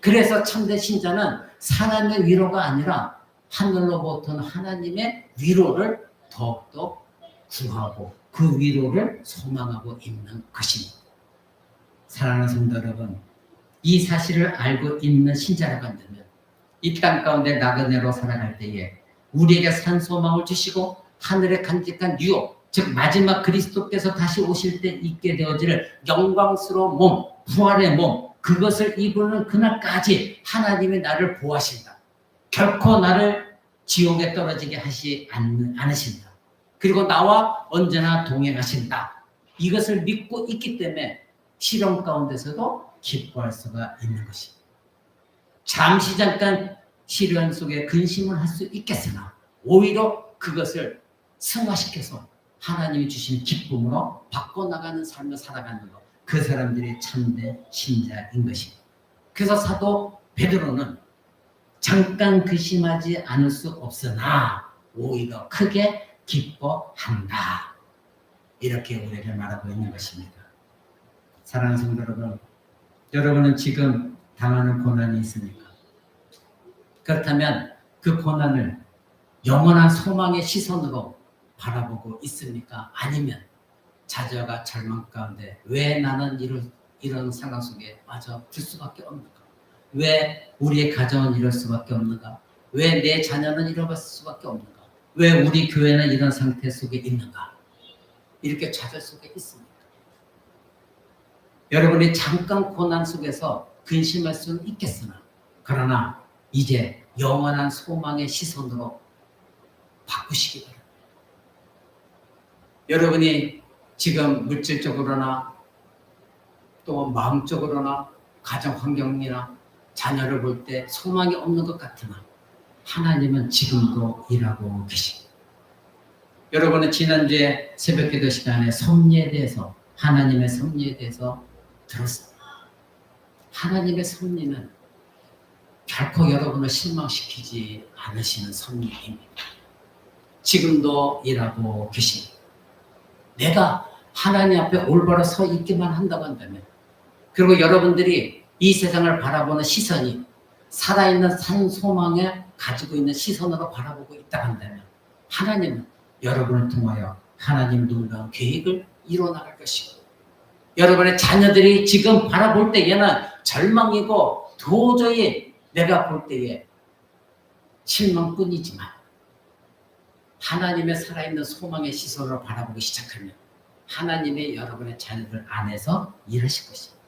그래서 참된 신자는 사람의 위로가 아니라 하늘로부터 하나님의 위로를 더욱더 구하고 그 위로를 소망하고 있는 것입니다. 사랑하는 성도 여러분, 이 사실을 알고 있는 신자라고 한다면 이 땅 가운데 나그네로 살아갈 때에 우리에게 산 소망을 주시고 하늘의 간직한 유업, 즉 마지막 그리스도께서 다시 오실 때 있게 되어질 영광스러운 몸, 부활의 몸, 그것을 입으는 그날까지 하나님이 나를 보호하신다. 결코 나를 지옥에 떨어지게 하지 않으신다. 그리고 나와 언제나 동행하신다. 이것을 믿고 있기 때문에 시련 가운데서도 기뻐할 수가 있는 것입니다. 잠시 잠깐 시련 속에 근심을 할 수 있겠으나 오히려 그것을 승화시켜서 하나님이 주신 기쁨으로 바꿔나가는 삶을 살아가는 것, 그 사람들이 참된 신자인 것입니다. 그래서 사도 베드로는 잠깐 근심하지 않을 수 없으나 오히려 크게 기뻐한다. 이렇게 우리에게 말하고 있는 것입니다. 사랑하는 성도 여러분, 여러분은 지금 당하는 고난이 있습니까? 그렇다면 그 고난을 영원한 소망의 시선으로 바라보고 있습니까? 아니면 좌절과 절망 가운데 왜 나는 이런 상황 속에 빠져들 수밖에 없는가? 왜 우리의 가정은 이럴 수밖에 없는가? 왜 내 자녀는 잃어갈 수밖에 없는가? 왜 우리 교회는 이런 상태 속에 있는가? 이렇게 좌절 속에 있습니다. 여러분이 잠깐 고난 속에서 근심할 수는 있겠으나 그러나 이제 영원한 소망의 시선으로 바꾸시기 바랍니다. 여러분이 지금 물질적으로나 또 마음적으로나 가정 환경이나 자녀를 볼 때 소망이 없는 것 같으나 하나님은 지금도 일하고 계십니다. 여러분은 지난주에 새벽기도 시간에 섭리에 대해서 하나님의 섭리에 대해서 들었습니다. 하나님의 섭리는 결코 여러분을 실망시키지 않으시는 섭리입니다. 지금도 일하고 계십니다. 내가 하나님 앞에 올바로 서 있기만 한다고 한다면 그리고 여러분들이 이 세상을 바라보는 시선이 살아있는 산 소망에 가지고 있는 시선으로 바라보고 있다고 한다면 하나님은 여러분을 통하여 하나님 놀라운 계획을 이뤄나갈 것이고 여러분의 자녀들이 지금 바라볼 때에는 절망이고 도저히 내가 볼 때에 실망뿐이지만 하나님의 살아있는 소망의 시선으로 바라보기 시작하면 하나님의 여러분의 자녀들 안에서 일하실 것입니다.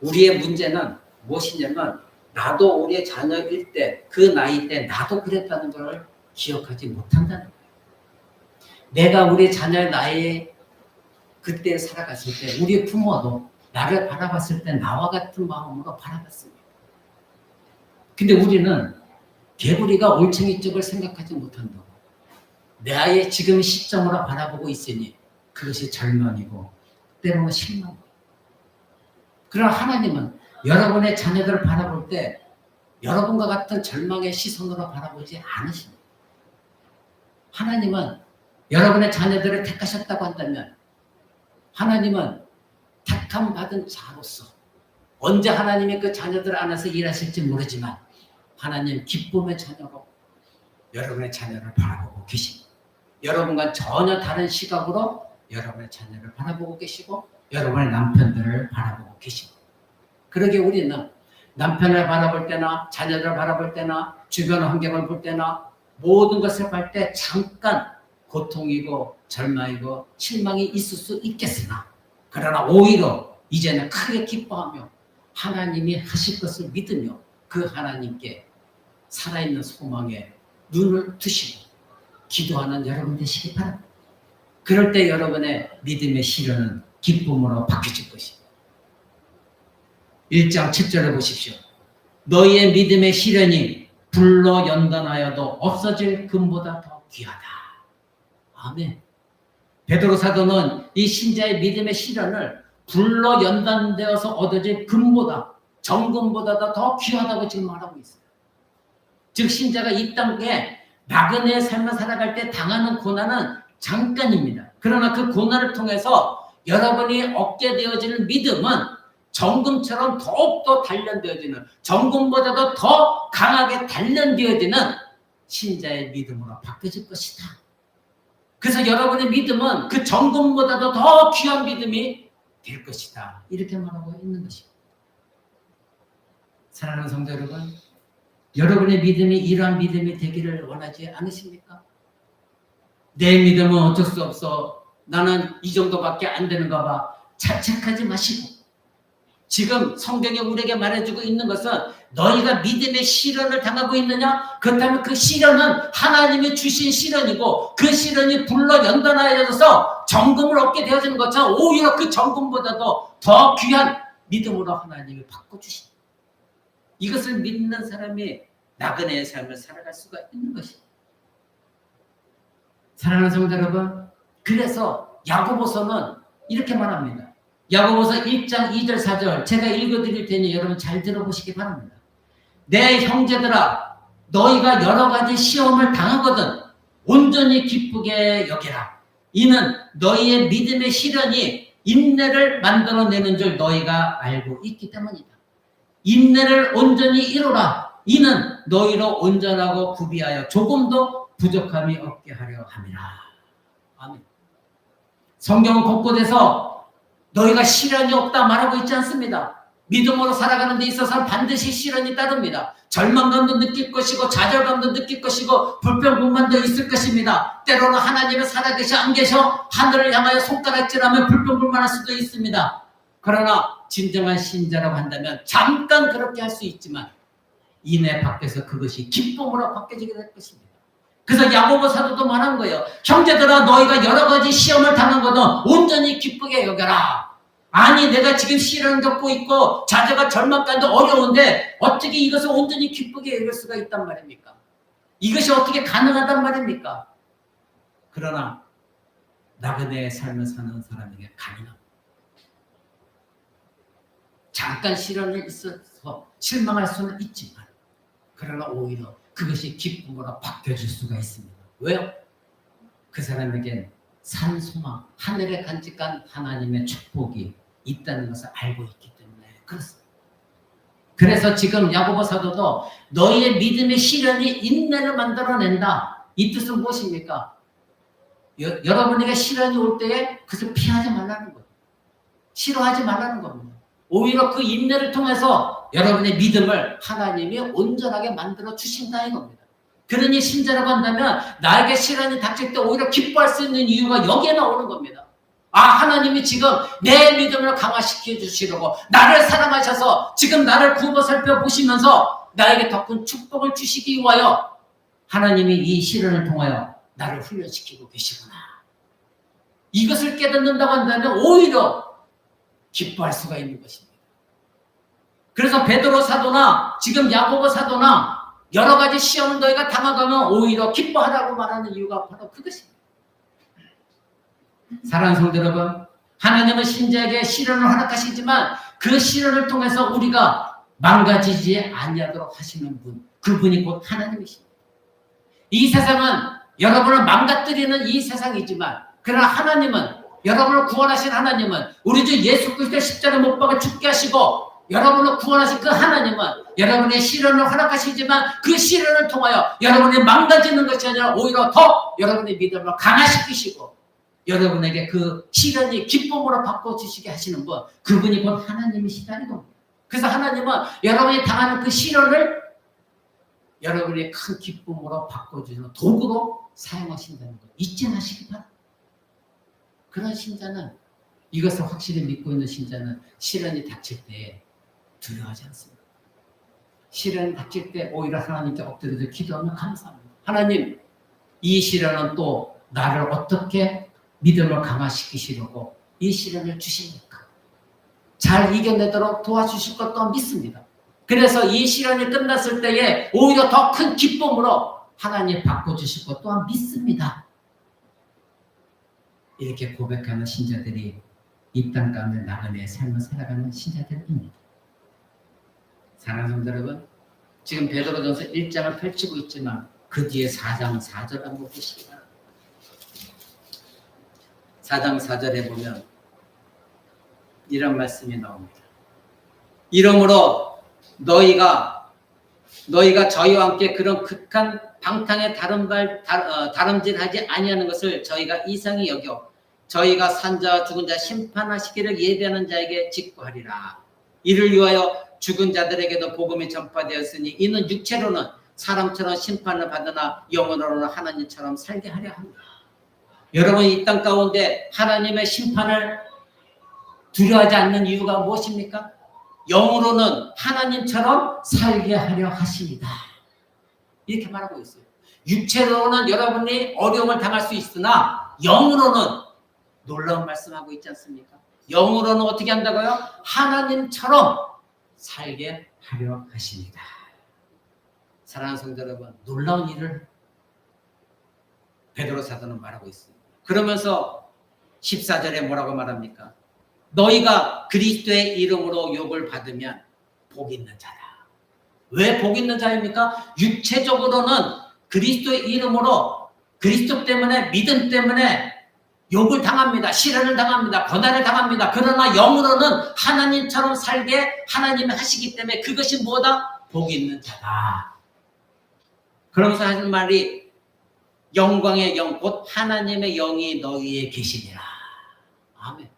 우리의 문제는 무엇이냐면 나도 우리의 자녀일 때 그 나이 때 나도 그랬다는 걸 기억하지 못한다는 거예요. 내가 우리 자녀의 나이에 그때 살아갔을 때 우리 부모도 나를 바라봤을 때 나와 같은 마음으로 바라봤습니다. 근데 우리는 개구리가 올챙이 쪽을 생각하지 못한다고. 내 아이의 지금 시점으로 바라보고 있으니 그것이 절망이고 때로는 실망이고. 그러나 하나님은 여러분의 자녀들을 바라볼 때 여러분과 같은 절망의 시선으로 바라보지 않으십니다. 하나님은 여러분의 자녀들을 택하셨다고 한다면 하나님은 택함 받은 자로서 언제 하나님이 그 자녀들 안에서 일하실지 모르지만 하나님 기쁨의 자녀로 여러분의 자녀를 바라보고 계십니다. 여러분과 전혀 다른 시각으로 여러분의 자녀를 바라보고 계시고 여러분의 남편들을 바라보고 계십니다. 그러게 우리는 남편을 바라볼 때나 자녀들을 바라볼 때나 주변 환경을 볼 때나 모든 것을 볼 때 잠깐 고통이고 절망이고 실망이 있을 수 있겠으나 그러나 오히려 이제는 크게 기뻐하며 하나님이 하실 것을 믿으며 그 하나님께 살아있는 소망에 눈을 뜨시고 기도하는 여러분 되시기 바랍니다. 그럴 때 여러분의 믿음의 시련은 기쁨으로 바뀌어질 것입니다. 1장 7절에 보십시오. 너희의 믿음의 시련이 불로 연단하여도 없어질 금보다 더 귀하다. 아멘. 베드로 사도는 이 신자의 믿음의 시련을 불로 연단되어서 얻어질 금보다, 정금보다 더 귀하다고 지금 말하고 있어요. 즉 신자가 이 땅에 나그네의 삶을 살아갈 때 당하는 고난은 잠깐입니다. 그러나 그 고난을 통해서 여러분이 얻게 되어지는 믿음은 정금처럼 더욱더 단련되어지는, 정금보다도 더 강하게 단련되어지는 신자의 믿음으로 바뀌어질 것이다. 그래서 여러분의 믿음은 그 정금보다도 더 귀한 믿음이 될 것이다. 이렇게 말하고 있는 것입니다. 사랑하는 성도 여러분, 여러분의 믿음이 이러한 믿음이 되기를 원하지 않으십니까? 내 믿음은 어쩔 수 없어. 나는 이 정도밖에 안 되는가 봐. 자책하지 마시고, 지금 성경이 우리에게 말해주고 있는 것은 너희가 믿음의 시련을 당하고 있느냐? 그렇다면 그 시련은 하나님이 주신 시련이고 그 시련이 불로 연단하여져서 정금을 얻게 되어지는 것처럼 오히려 그 정금보다도 더 귀한 믿음으로 하나님이 바꿔주신다. 이것을 믿는 사람이 나그네의 삶을 살아갈 수가 있는 것입니다. 사랑하는 성도 여러분, 그래서 야고보서는 이렇게 말합니다. 야고보서 1장 2절 4절 제가 읽어드릴 테니 여러분 잘 들어보시기 바랍니다. 내 형제들아, 너희가 여러 가지 시험을 당하거든 온전히 기쁘게 여기라. 이는 너희의 믿음의 시련이 인내를 만들어내는 줄 너희가 알고 있기 때문이다. 인내를 온전히 이루라. 이는 너희로 온전하고 구비하여 조금도 부족함이 없게 하려 함이라. 아멘. 성경은 곳곳에서 너희가 시련이 없다 말하고 있지 않습니다. 믿음으로 살아가는 데 있어서는 반드시 시련이 따릅니다. 절망감도 느낄 것이고 좌절감도 느낄 것이고 불평불만도 있을 것입니다. 때로는 하나님은 살아계셔 안 계셔 하늘을 향하여 손가락질하면 불평불만할 수도 있습니다. 그러나 진정한 신자라고 한다면 잠깐 그렇게 할 수 있지만 인내 밖에서 그것이 기쁨으로 바뀌어지게 될 것입니다. 그래서 야고보 사도도 말한 거예요. 형제들아, 너희가 여러 가지 시험을 당한 거든 온전히 기쁘게 여겨라. 아니, 내가 지금 시련을 겪고 있고 자제가 절망감도 어려운데 어떻게 이것을 온전히 기쁘게 여길 수가 있단 말입니까? 이것이 어떻게 가능하단 말입니까? 그러나 나그네의 삶을 사는 사람에게 가능합니다. 잠깐 시련이 있어서 실망할 수는 있지만 그러나 오히려 그것이 기쁨으로 바뀌어질 수가 있습니다. 왜요? 그 사람에겐 산 소망, 하늘에 간직한 하나님의 축복이 있다는 것을 알고 있기 때문에 그렇습니다. 그래서 지금 야고보 사도도 너희의 믿음의 시련이 인내를 만들어낸다. 이 뜻은 무엇입니까? 여러분에게 시련이 올 때에 그것을 피하지 말라는 거예요. 싫어하지 말라는 겁니다. 오히려 그 인내를 통해서 여러분의 믿음을 하나님이 온전하게 만들어 주신다 이겁니다. 그러니 신자라고 한다면 나에게 시련이 닥칠 때 오히려 기뻐할 수 있는 이유가 여기에 나오는 겁니다. 아, 하나님이 지금 내 믿음을 강화시켜 주시려고 나를 사랑하셔서 지금 나를 구워 살펴보시면서 나에게 더 큰 축복을 주시기 위하여 하나님이 이 시련을 통하여 나를 훈련시키고 계시구나. 이것을 깨닫는다고 한다면 오히려 기뻐할 수가 있는 것입니다. 그래서 베드로 사도나 지금 야고보 사도나 여러 가지 시험을 너희가 당하면 오히려 기뻐하라고 말하는 이유가 바로 그것입니다. 사랑하는 성도 여러분, 하나님은 신자에게 시련을 허락하시지만 그 시련을 통해서 우리가 망가지지 아니하도록 하시는 분, 그분이 곧 하나님이십니다. 이 세상은 여러분을 망가뜨리는 이 세상이지만 그러나 하나님은, 여러분을 구원하신 하나님은, 우리 주 예수 그리스도의 십자가 못 박아 죽게 하시고 여러분을 구원하신 그 하나님은 여러분의 시련을 허락하시지만 그 시련을 통하여 여러분이 망가지는 것이 아니라 오히려 더 여러분의 믿음을 강화시키시고 여러분에게 그 시련이 기쁨으로 바꿔주시게 하시는 분, 그분이 곧 하나님이시다는 겁니다. 그래서 하나님은 여러분이 당하는 그 시련을 여러분의 큰 기쁨으로 바꿔주는 도구로 사용하신다는 것 잊지 마시기 바랍니다. 그런 신자는, 이것을 확실히 믿고 있는 신자는 시련이 닥칠 때 두려워하지 않습니다. 시련이 닥칠 때 오히려 하나님께 엎드려서 기도하면 감사합니다. 하나님, 이 시련은 또 나를 어떻게 믿음을 강화시키시려고 이 시련을 주십니까? 잘 이겨내도록 도와주실 것 또한 믿습니다. 그래서 이 시련이 끝났을 때에 오히려 더 큰 기쁨으로 하나님 바꿔주실 것 또한 믿습니다. 이렇게 고백하는 신자들이 이 땅 가운데 나그네의 삶을 살아가는 신자들입니다. 사랑하는 성도 여러분, 지금 베드로전서 1장을 펼치고 있지만 그 뒤에 4장 4절 한번 보시기 바랍니다. 4장 4절에 보면 이런 말씀이 나옵니다. 이러므로 너희가 저희와 함께 그런 극한 방탕에 다름질하지 아니하는 것을 저희가 이상히 여겨 저희가 산 자와 죽은 자 심판하시기를 예비하는 자에게 직구하리라. 이를 위하여 죽은 자들에게도 복음이 전파되었으니 이는 육체로는 사람처럼 심판을 받으나 영혼으로는 하나님처럼 살게 하려 합니다. 여러분, 이 땅 가운데 하나님의 심판을 두려워하지 않는 이유가 무엇입니까? 영으로는 하나님처럼 살게 하려 하십니다. 이렇게 말하고 있어요. 육체로는 여러분이 어려움을 당할 수 있으나 영으로는 놀라운 말씀하고 있지 않습니까? 영으로는 어떻게 한다고요? 하나님처럼 살게 하려 하십니다. 사랑하는 성도 여러분, 놀라운 일을 베드로 사도는 말하고 있습니다. 그러면서 14절에 뭐라고 말합니까? 너희가 그리스도의 이름으로 욕을 받으면 복 있는 자다. 왜 복 있는 자입니까? 육체적으로는 그리스도의 이름으로 그리스도 때문에 믿음 때문에 욕을 당합니다. 시련을 당합니다. 고난을 당합니다. 그러나 영으로는 하나님처럼 살게 하나님이 하시기 때문에 그것이 뭐다? 복 있는 자다. 그러면서 하는 말이 영광의 영, 곧 하나님의 영이 너희에 계시니라. 아멘.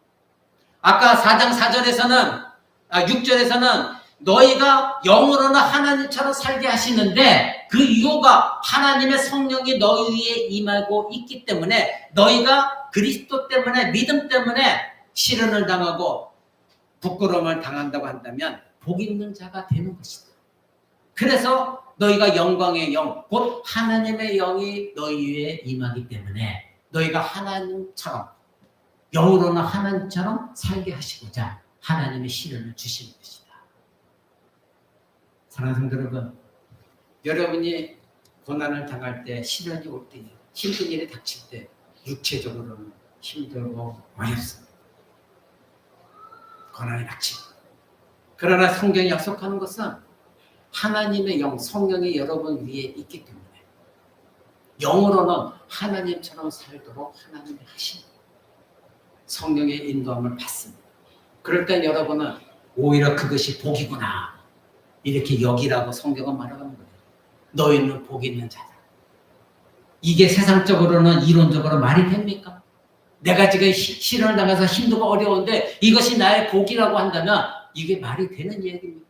아까 4장 4절에서는 6절에서는 너희가 영으로는 하나님처럼 살게 하시는데 그 이유가 하나님의 성령이 너희 위에 임하고 있기 때문에 너희가 그리스도 때문에 믿음 때문에 시련을 당하고 부끄러움을 당한다고 한다면 복 있는 자가 되는 것이다. 그래서 너희가 영광의 영, 곧 하나님의 영이 너희 위에 임하기 때문에 너희가 하나님처럼 영으로는 하나님처럼 살게 하시고자 하나님의 시련을 주시는 것이다. 사랑하는 성도 여러분, 여러분이 고난을 당할 때, 시련이 올 때, 힘든 일이 닥칠 때 육체적으로는 힘들고 어렵습니다. 고난이 닥칩니다. 그러나 성경이 약속하는 것은 하나님의 영, 성령이 여러분 위에 있기 때문에 영으로는 하나님처럼 살도록 하나님이 하십니다. 성령의 인도함을 받습니다. 그럴 때 여러분은 오히려 그것이 복이구나 이렇게 여기라고 성경은 말하는 거예요. 너희는 복 있는 자다. 이게 세상적으로는 이론적으로 말이 됩니까? 내가 지금 시련을 당해서 힘들고 어려운데 이것이 나의 복이라고 한다면 이게 말이 되는 얘기입니까?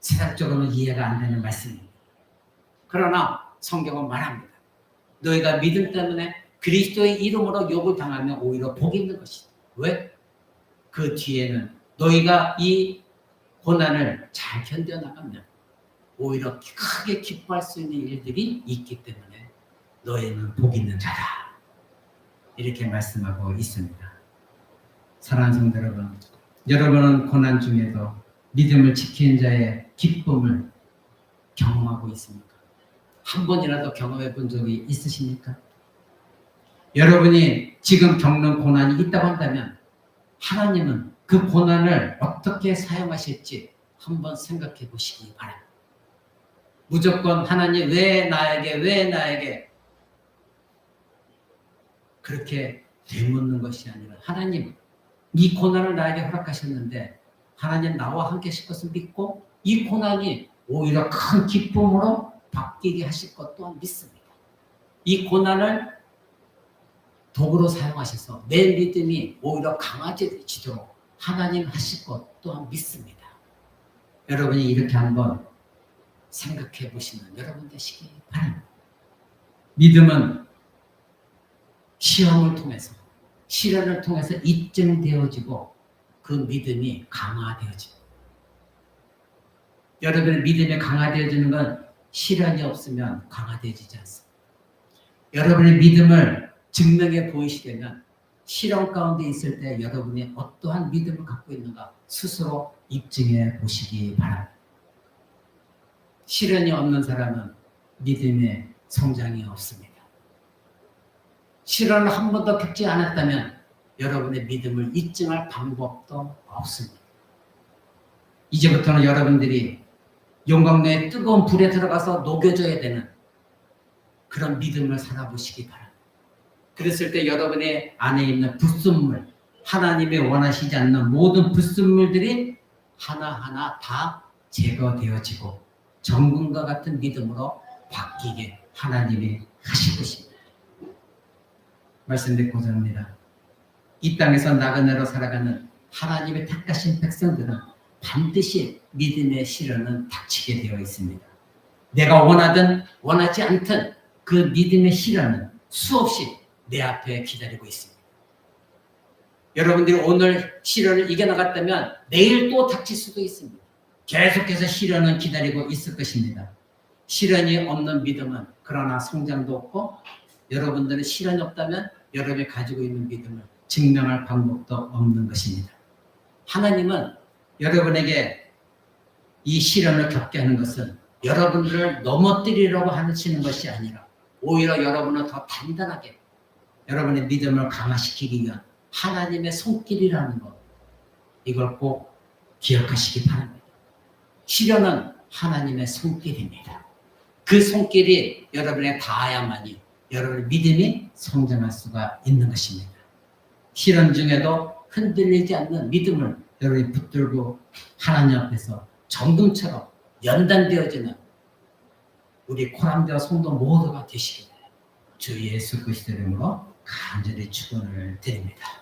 세상적으로는 이해가 안 되는 말씀입니다. 그러나 성경은 말합니다. 너희가 믿음 때문에 그리스도의 이름으로 욕을 당하면 오히려 복이 있는 것이다. 왜? 그 뒤에는 너희가 이 고난을 잘 견뎌나가면 오히려 크게 기뻐할 수 있는 일들이 있기 때문에 너희는 복 있는 자다. 이렇게 말씀하고 있습니다. 사랑하는 성도 여러분, 여러분은 고난 중에도 믿음을 지키는 자의 기쁨을 경험하고 있습니까? 한 번이라도 경험해 본 적이 있으십니까? 여러분이 지금 겪는 고난이 있다고 한다면 하나님은 그 고난을 어떻게 사용하실지 한번 생각해 보시기 바랍니다. 무조건 하나님 왜 나에게 그렇게 되묻는 것이 아니라 하나님 이 고난을 나에게 허락하셨는데 하나님 나와 함께 하실 것을 믿고 이 고난이 오히려 큰 기쁨으로 바뀌게 하실 것 또한 믿습니다. 이 고난을 도구로 사용하셔서 내 믿음이 오히려 강화되도록 하나님 하실 것 또한 믿습니다. 여러분이 이렇게 한번 생각해 보시면 여러분 되시기 바랍니다. 믿음은 시험을 통해서 시련을 통해서 입증되어지고 그 믿음이 강화되어집니다. 여러분의 믿음이 강화되어지는 건 시련이 없으면 강화되어지지 않습니다. 여러분의 믿음을 증명해 보이시려면 시련 가운데 있을 때 여러분이 어떠한 믿음을 갖고 있는가 스스로 입증해 보시기 바랍니다. 시련이 없는 사람은 믿음의 성장이 없습니다. 시련을 한 번도 겪지 않았다면 여러분의 믿음을 입증할 방법도 없습니다. 이제부터는 여러분들이 용광로의 뜨거운 불에 들어가서 녹여져야 되는 그런 믿음을 살아보시기 바랍니다. 그랬을 때 여러분의 안에 있는 불순물, 하나님이 원하시지 않는 모든 불순물들이 하나하나 다 제거되어지고 정금과 같은 믿음으로 바뀌게 하나님이 하실 것입니다. 말씀 듣고자 합니다. 이 땅에서 나그네로 살아가는 하나님의 택하신 백성들은 반드시 믿음의 시련은 닥치게 되어 있습니다. 내가 원하든 원하지 않든 그 믿음의 시련은 수없이 내 앞에 기다리고 있습니다. 여러분들이 오늘 시련을 이겨나갔다면 내일 또 닥칠 수도 있습니다. 계속해서 시련은 기다리고 있을 것입니다. 시련이 없는 믿음은 그러나 성장도 없고 여러분들은 시련이 없다면 여러분이 가지고 있는 믿음을 증명할 방법도 없는 것입니다. 하나님은 여러분에게 이 시련을 겪게 하는 것은 여러분들을 넘어뜨리려고 하시는 것이 아니라 오히려 여러분을 더 단단하게 여러분의 믿음을 강화시키기 위한 하나님의 손길이라는 것, 이걸 꼭 기억하시기 바랍니다. 시련은 하나님의 손길입니다. 그 손길이 여러분에 닿아야만이 여러분의 믿음이 성장할 수가 있는 것입니다. 시련 중에도 흔들리지 않는 믿음을 여러분이 붙들고 하나님 앞에서 정금처럼 연단되어지는 우리 코람대와 성도 모두가 되시기를 주 예수 그리스도 이름으로 간절히 축원을 드립니다.